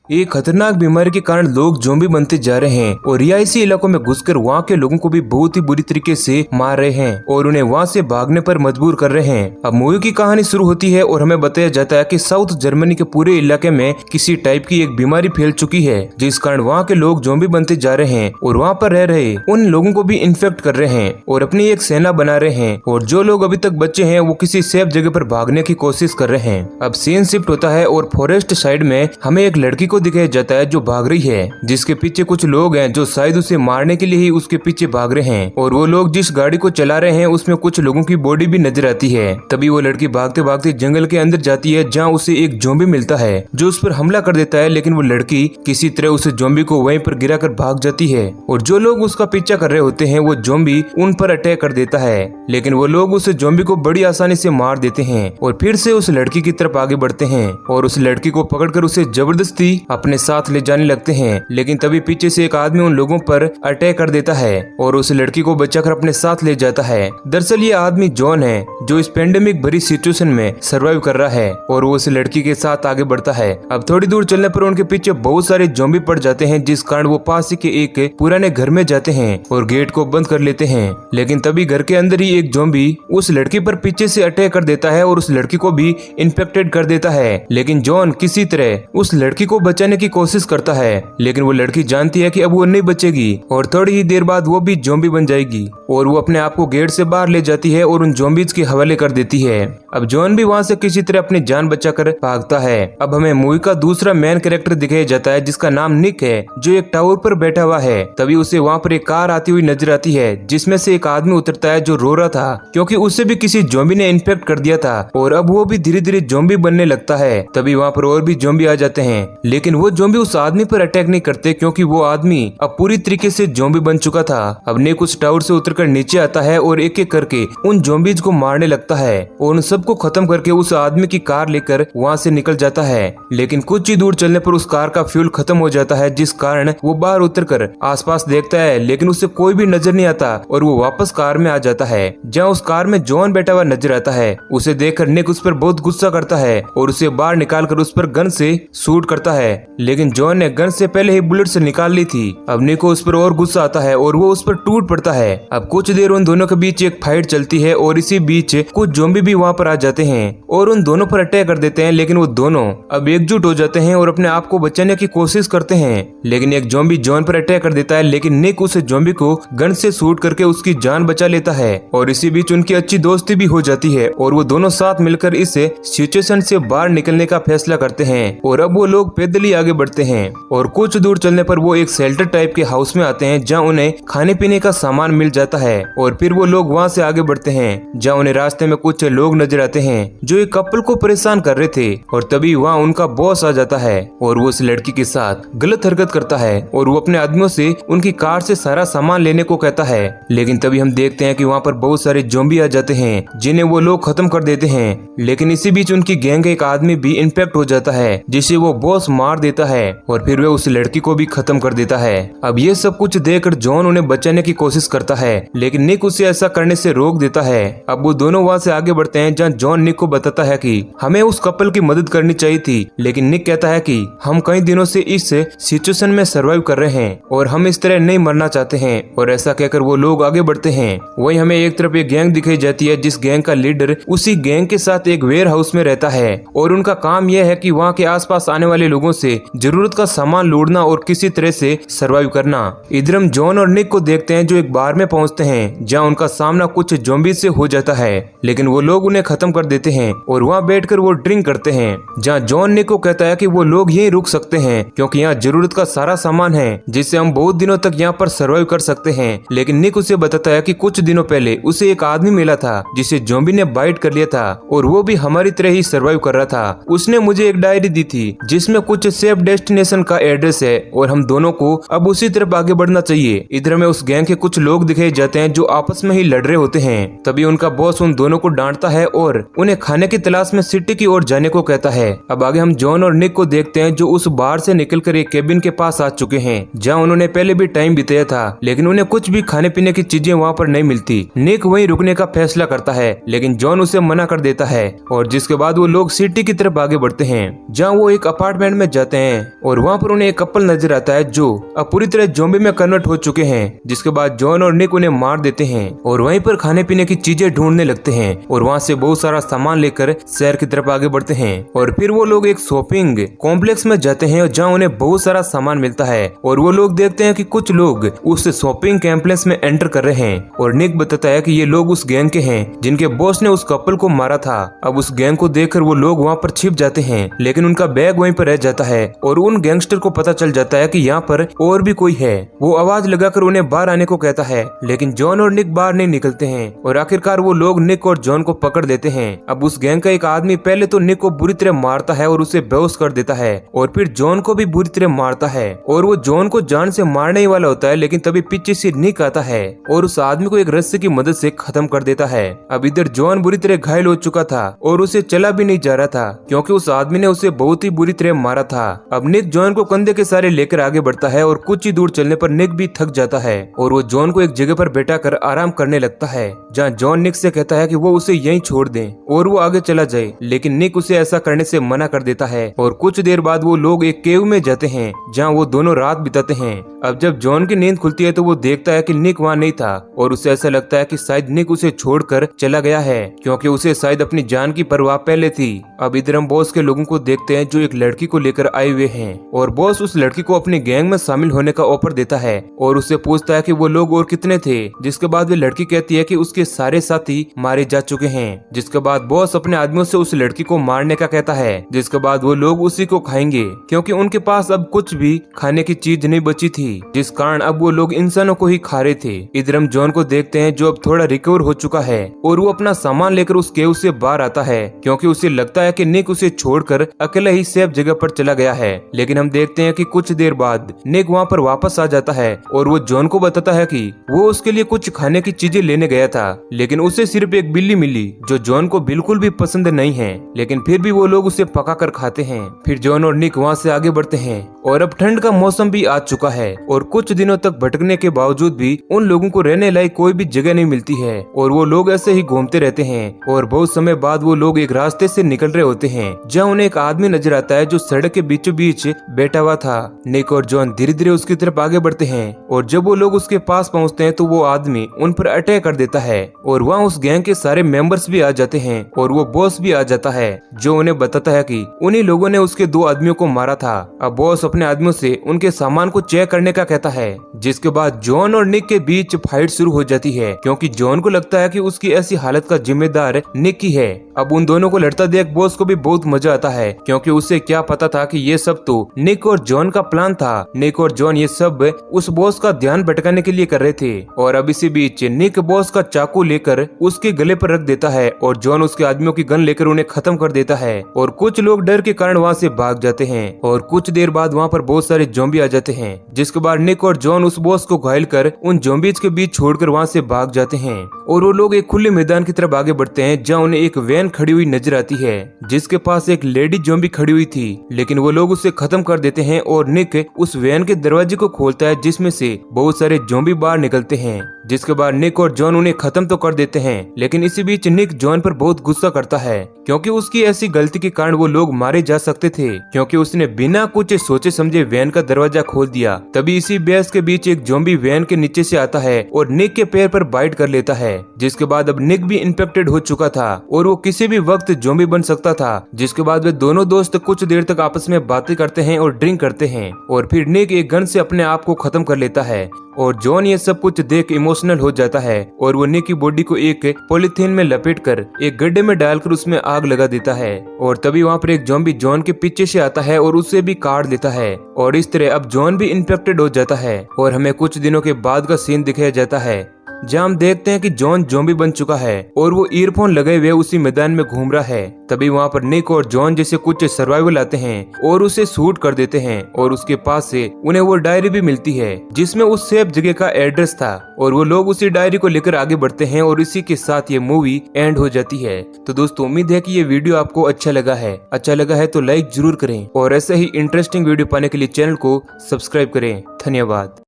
एक खतरनाक बीमारी के कारण लोग ज़ॉम्बी बनते जा रहे हैं और रिहायशी इलाकों में घुसकर वहाँ के लोगों को भी बहुत ही बुरी तरीके से मार रहे हैं और उन्हें वहाँ से भागने पर मजबूर कर रहे हैं। अब मूवी की कहानी शुरू होती है और हमें बताया जाता है कि साउथ जर्मनी के पूरे इलाके में किसी टाइप की एक बीमारी फैल चुकी है, जिस कारण वहाँ के लोग ज़ॉम्बी बनते जा रहे हैं और वहाँ पर रह रहे उन लोगों को भी इन्फेक्ट कर रहे हैं और अपनी एक सेना बना रहे हैं। और जो लोग अभी तक बचे हैं वो किसी सेफ जगह पर भागने की कोशिश कर रहे हैं। अब सीन शिफ्ट होता है और फॉरेस्ट साइड में हमें एक लड़की को दिखाया जाता है जो भाग रही है, जिसके पीछे कुछ लोग हैं जो शायद उसे मारने के लिए ही उसके पीछे भाग रहे हैं। और वो लोग जिस गाड़ी को चला रहे हैं उसमें कुछ लोगों की बॉडी भी नजर आती है। तभी वो लड़की भागते भागते जंगल के अंदर जाती है जहाँ उसे एक ज़ॉम्बी मिलता है जो उस पर हमला कर देता है, लेकिन वो लड़की किसी तरह उस ज़ॉम्बी को वहीं पर गिरा कर भाग जाती है। और जो लोग उसका पीछा कर रहे होते हैं वो ज़ॉम्बी उन पर अटैक कर देता है, लेकिन वो लोग उस ज़ॉम्बी को बड़ी आसानी से मार देते हैं और फिर से उस लड़की की तरफ आगे बढ़ते हैं और उस लड़की को पकड़कर उसे जबरदस्ती अपने साथ ले जाने लगते हैं। लेकिन तभी पीछे से एक आदमी उन लोगों पर अटैक कर देता है और उस लड़की को बचाकर अपने साथ ले जाता है। दरअसल ये आदमी जॉन है जो इस पेंडेमिक भरी सिचुएशन में सर्वाइव कर रहा है और वो उस लड़की के साथ आगे बढ़ता है। अब थोड़ी दूर चलने पर उनके पीछे बहुत सारे ज़ॉम्बी पड़ जाते हैं, जिस कारण वो पास ही के एक पुराने घर में जाते हैं और गेट को बंद कर लेते हैं। लेकिन तभी घर के अंदर ही एक ज़ॉम्बी उस लड़की पर पीछे से अटैक कर देता है और उस लड़की को भी इन्फेक्टेड कर देता है। लेकिन जॉन किसी तरह उस लड़की को बचाने की कोशिश करता है, लेकिन वो लड़की जानती है कि अब वो नहीं बचेगी और थोड़ी ही देर बाद वो भी ज़ॉम्बी बन जाएगी और वो अपने आप को गेट से बाहर ले जाती है और उन ज़ॉम्बीज के हवाले कर देती है। अब जॉन भी वहाँ से किसी तरह अपनी जान बचाकर भागता है। अब हमें मूवी का दूसरा मेन कैरेक्टर दिखाया जाता है जिसका नाम निक है, जो एक टावर पर बैठा हुआ है। तभी उसे वहाँ पर एक कार आती हुई नजर आती है जिसमें से एक आदमी उतरता है जो रो रहा था क्योंकि उसे भी किसी ज़ॉम्बी ने इन्फेक्ट कर दिया था और अब वो भी धीरे धीरे ज़ॉम्बी बनने लगता है। तभी वहाँ पर और भी ज़ॉम्बी आ जाते हैं, लेकिन वो ज़ॉम्बी उस आदमी पर अटैक नहीं करते क्योंकि वो आदमी अब पूरी तरीके से ज़ॉम्बी बन चुका था। अब निक उस टावर से उतरकर नीचे आता है और एक एक करके उन ज़ॉम्बीज को मारने लगता है और उन सबको खत्म करके उस आदमी की कार लेकर वहाँ से निकल जाता है। लेकिन कुछ ही दूर चलने पर उस कार का फ्यूल खत्म हो जाता है, जिस कारण वो बाहर उतरकर आसपास देखता है, लेकिन उसे कोई भी नजर नहीं आता और वो वापस कार में आ जाता है जहाँ उस कार में जॉन बैठा हुआ नजर आता है। उसे देखकर निक उस पर बहुत गुस्सा करता है और उसे बाहर निकालकर उस पर गन से शूट करता है, लेकिन जॉन ने गन से पहले ही बुलेट से निकाल ली थी। अब निक को उस पर और गुस्सा आता है और वो उस पर टूट पड़ता है। अब कुछ देर उन दोनों के बीच एक फाइट चलती है और इसी बीच कुछ ज़ॉम्बी भी वहाँ पर आ जाते हैं और उन दोनों पर अटैक कर देते हैं, लेकिन वो दोनों अब एकजुट हो जाते हैं और अपने आप को बचाने की कोशिश करते हैं। लेकिन एक ज़ॉम्बी जॉन पर अटैक कर देता है, लेकिन निक उस ज़ॉम्बी को गन से शूट करके उसकी जान बचा लेता है और इसी बीच उनकी अच्छी दोस्ती भी हो जाती है और वो दोनों साथ मिलकर इस सिचुएशन से बाहर निकलने का फैसला करते हैं। और अब वो लोग पैदल ही आगे बढ़ते हैं और कुछ दूर चलने पर वो एक शेल्टर टाइप के हाउस में आते हैं जहाँ उन्हें खाने पीने का सामान मिल जाता है। और फिर वो लोग वहाँ से आगे बढ़ते हैं जहाँ उन्हें रास्ते में कुछ लोग नजर आते हैं जो एक कपल को परेशान कर रहे थे और तभी वहाँ उनका बॉस आ जाता है और वो उस लड़की के साथ गलत हरकत करता है और वो अपने आदमियों से उनकी कार से सारा सामान लेने को कहता है। लेकिन तभी हम देखते हैं कि वहाँ पर बहुत सारे ज़ॉम्बी आ जाते हैं जिन्हें वो लोग खत्म कर देते हैं। लेकिन इसी बीच उनकी गैंग का एक आदमी भी इन्फेक्ट हो जाता है जिसे वो बॉस मार देता है और फिर वे उस लड़की को भी खत्म कर देता है। अब ये सब कुछ देखकर जॉन उन्हें बचाने की कोशिश करता है, लेकिन निक उसे ऐसा करने से रोक देता है। अब वो दोनों वहाँ से आगे बढ़ते हैं जहाँ जॉन निक को बताता है कि हमें उस कपल की मदद करनी चाहिए थी, लेकिन निक कहता है कि हम कई दिनों से इस सिचुएशन में सर्वाइव कर रहे हैं और हम इस तरह नहीं मरना चाहते हैं। और ऐसा कहकर वो लोग आगे बढ़ते हैं। वहीं हमें एक तरफ एक गैंग दिखाई जाती है जिस गैंग का लीडर उसी गैंग के साथ एक वेयर हाउस में रहता है और उनका काम यह है कि वहाँ के आसपास आने वाले लोगों से जरूरत का सामान लूटना और किसी तरह से सर्वाइव करना। इधर हम जॉन और निक को देखते हैं जो एक बार में पहुंचते हैं जहां उनका सामना कुछ ज़ॉम्बी से हो जाता है, लेकिन वो लोग उन्हें खत्म कर देते हैं और वहां बैठकर वो ड्रिंक करते हैं। जहां जॉन निक को कहता है कि वो लोग यहीं रुक सकते हैं क्योंकि यहाँ जरूरत का सारा सामान है जिससे हम बहुत दिनों तक यहाँ पर सर्वाइव कर सकते हैं। लेकिन निक उसे बताता है कि कुछ दिनों पहले उसे एक आदमी मिला था जिसे ज़ॉम्बी ने बाइट कर लिया था और वो भी हमारी तरह ही सर्वाइव कर रहा था। उसने मुझे एक डायरी दी थी जिसमें कुछ सेफ डेस्टिनेशन का एड्रेस है और हम दोनों को अब उसी तरफ आगे बढ़ना चाहिए। इधर में उस गैंग के कुछ लोग दिखाए जाते हैं जो आपस में ही लड़ रहे होते हैं। तभी उनका बॉस उन दोनों को डांटता है और उन्हें खाने की तलाश में सिटी की ओर जाने को कहता है। अब आगे हम जॉन और निक को देखते हैं जो उस बार से निकलकर एक केबिन के पास आ चुके हैं जहाँ उन्होंने पहले भी टाइम बिताया था, लेकिन उन्हें कुछ भी खाने पीने की चीजें वहाँ पर नहीं मिलती। निक वहीं रुकने का फैसला करता है, लेकिन जॉन उसे मना कर देता है और जिसके बाद वो लोग सिटी की तरफ आगे बढ़ते हैं जहाँ वो एक अपार्टमेंट में जाते हैं और वहाँ पर उन्हें एक कपल नजर आता है जो अब पूरी तरह ज़ॉम्बी में कन्वर्ट हो चुके हैं। जिसके बाद जॉन और निक उन्हें मार देते हैं और वहीं पर खाने पीने की चीजें ढूंढने लगते हैं और वहाँ से बहुत सारा सामान लेकर शहर की तरफ आगे बढ़ते हैं। और फिर वो लोग एक शॉपिंग कॉम्प्लेक्स में जाते हैं जहाँ उन्हें बहुत सारा सामान मिलता है और वो लोग देखते हैं कि कुछ लोग उस शॉपिंग कॉम्प्लेक्स में एंटर कर रहे हैं और निक बताता है कि ये लोग उस गैंग के हैं जिनके बॉस ने उस कपल को मारा था। अब उस गैंग को देखकर वो लोग वहाँ पर छिप जाते हैं लेकिन उनका बैग वहीं पर रह जाता है और उन गैंगस्टर को पता चल जाता है कि यहाँ पर और भी कोई है। वो आवाज लगाकर उन्हें बाहर आने को कहता है लेकिन जॉन और निक बाहर नहीं निकलते हैं और आखिरकार वो लोग निक और जॉन को पकड़ देते हैं। अब उस गैंग का एक आदमी पहले तो निक को बुरी तरह मारता है और उसे बेहोश कर देता है और फिर जॉन को भी बुरी तरह मारता है और वो जॉन को जान से मारने ही वाला होता है लेकिन तभी पीछे से निक आता है और उस आदमी को एक रस्सी की मदद से खत्म कर देता है। अब इधर जॉन बुरी तरह घायल हो चुका था और उसे चला भी नहीं जा रहा था क्योंकि उस आदमी ने उसे बहुत ही बुरी तरह मारा था। अब निक जॉन को कंधे के सहारे लेकर आगे बढ़ता है और कुछ ही दूर चलने पर निक भी थक जाता है और वो जॉन को एक जगह पर बैठा कर आराम करने लगता है जहाँ जॉन निक से कहता है कि वो उसे यहीं छोड़ दे और वो आगे चला जाए लेकिन निक उसे ऐसा करने से मना कर देता है। और कुछ देर बाद वो लोग एक केव में जाते हैं जहाँ वो दोनों रात बिताते हैं। अब जब जॉन की नींद खुलती है तो वो देखता है कि निक वहाँ नहीं था और उसे ऐसा लगता है कि शायद निक उसे छोड़कर चला गया है क्योंकि उसे शायद अपनी जान की परवाह पहले थी। अब इधर हम बॉस के लोगों को देखते हैं जो एक लड़की को लेकर आए हुए हैं और बॉस उस लड़की को अपनी गैंग में शामिल होने का ऑफर देता है और उससे पूछता है कि वो लोग और कितने थे। जिसके बाद वे लड़की कहती है कि उसके सारे साथी मारे जा चुके हैं। जिसके बाद बॉस अपने आदमियों से उस लड़की को मारने का कहता है। जिसके बाद वो लोग उसी को खाएंगे क्योंकि उनके पास अब कुछ भी खाने की चीज नहीं बची थी जिस कारण अब वो लोग इंसानों को ही खा रहे थे। इधर हम जॉन को देखते हैं जो अब थोड़ा रिकवर हो चुका है और वो अपना सामान लेकर उस केव से बाहर आता है क्योंकि उसे लगता है कि निक उसे छोड़कर अकेला ही सेफ जगह पर चला गया है। लेकिन हम देखते हैं कि कुछ देर बाद निक वहाँ पर वापस आ जाता है और वो जॉन को बताता है कि वो उसके लिए कुछ खाने की चीजें लेने गया था लेकिन उसे सिर्फ एक बिल्ली मिली जो जॉन को बिल्कुल भी पसंद नहीं है लेकिन फिर भी वो लोग उसे पका कर खाते हैं। फिर जॉन और निक वहाँ से आगे बढ़ते हैं और अब ठंड का मौसम भी आ चुका है और कुछ दिनों तक भटकने के बावजूद भी उन लोगों को रहने लायक कोई भी जगह नहीं मिलती है और वो लोग ऐसे ही घूमते रहते हैं और बहुत समय बाद वो लोग एक रास्ते से निकल रहे होते हैं जहाँ उन्हें एक आदमी नजर आता है जो सड़क के बीचों बीच बैठा हुआ था। निक और जॉन धीरे धीरे उसकी तरफ आगे बढ़ते हैं और जब वो लोग उसके पास पहुँचते हैं तो वो आदमी उन पर अटैक कर देता है और वहाँ उस गैंग के सारे मेंबर्स भी आ जाते हैं और वो बॉस भी आ जाता है जो उन्हें बताता है कि उन्हीं लोगों ने उसके 2 आदमियों को मारा था। अब बॉस अपने आदमियों से उनके सामान को चेक करने का कहता है। जिसके बाद जॉन और निक के बीच फाइट शुरू हो जाती है क्योंकि जॉन को लगता है कि उसकी ऐसी हालत का जिम्मेदार निक ही है। अब उन दोनों को लड़ता देख बॉस को भी बहुत मजा आता है क्योंकि उसे क्या पता था कि ये सब तो निक और जॉन का प्लान था। निक और जॉन ये सब उस बॉस का ध्यान भटकाने के लिए कर रहे थे और अब इसी बीच निक बॉस का चाकू लेकर उसके गले पर रख देता है और जॉन उसके आदमियों की गन लेकर उन्हें खत्म कर देता है और कुछ लोग डर के कारण वहाँ से भाग जाते हैं और कुछ देर बाद वहाँ पर बहुत सारे ज़ॉम्बी आ जाते हैं। जिसके बाद निक और जॉन उस बॉस को घायल कर उन ज़ॉम्बीज के बीच छोड़कर वहाँ से भाग जाते हैं और वो लोग एक खुले मैदान की तरफ आगे बढ़ते हैं जहाँ उन्हें एक वैन खड़ी हुई नजर आती है जिसके पास एक लेडी ज़ॉम्बी खड़ी हुई थी लेकिन वो लोग उसे खत्म कर देते हैं और निक उस वैन के दरवाजे को खोलता है जिसमें से बहुत सारे ज़ॉम्बी बाहर निकलते हैं। जिसके बाद निक और जॉन उन्हें खत्म तो कर देते हैं लेकिन इसी बीच निक जॉन पर बहुत गुस्सा करता है क्योंकि उसकी ऐसी गलती के कारण वो लोग मारे जा सकते थे क्योंकि उसने बिना कुछ सोचे समझे वैन का दरवाजा खोल दिया। तभी इसी बहस के बीच एक ज़ॉम्बी वैन के नीचे से आता है और निक के पैर पर बाइट कर लेता है। जिसके बाद अब निक भी इन्फेक्टेड हो चुका था और वो किसी भी वक्त ज़ॉम्बी बन सकता था। जिसके बाद वे दोनों दोस्त कुछ देर तक आपस में बातें करते हैं और ड्रिंक करते हैं और फिर निक एक गन से अपने आप को खत्म कर लेता है और जॉन ये सब कुछ देख इमोशनल हो जाता है और वो निक की बॉडी को एक पॉलीथीन में लपेटकर एक गड्ढे में डालकर उसमें आग लगा देता है और तभी वहाँ पर एक ज़ॉम्बी जॉन के पीछे से आता है और उसे भी काट देता है और इस तरह अब जॉन भी इन्फेक्टेड हो जाता है और हमें कुछ दिनों के बाद का सीन दिखाया जाता है जहाँ हम देखते हैं कि जॉन ज़ॉम्बी बन चुका है और वो ईयरफोन लगे हुए उसी मैदान में घूम रहा है। तभी वहाँ पर निक और जॉन जैसे कुछ सर्वाइवल आते हैं और उसे शूट कर देते हैं और उसके पास से उन्हें वो डायरी भी मिलती है जिसमें उस सेफ जगह का एड्रेस था और वो लोग उसी डायरी को लेकर आगे बढ़ते हैं और इसी के साथ ये मूवी एंड हो जाती है। तो दोस्तों उम्मीद है कि ये वीडियो आपको अच्छा लगा है तो लाइक जरूर करें और ऐसे ही इंटरेस्टिंग वीडियो पाने के लिए चैनल को सब्सक्राइब करें। धन्यवाद।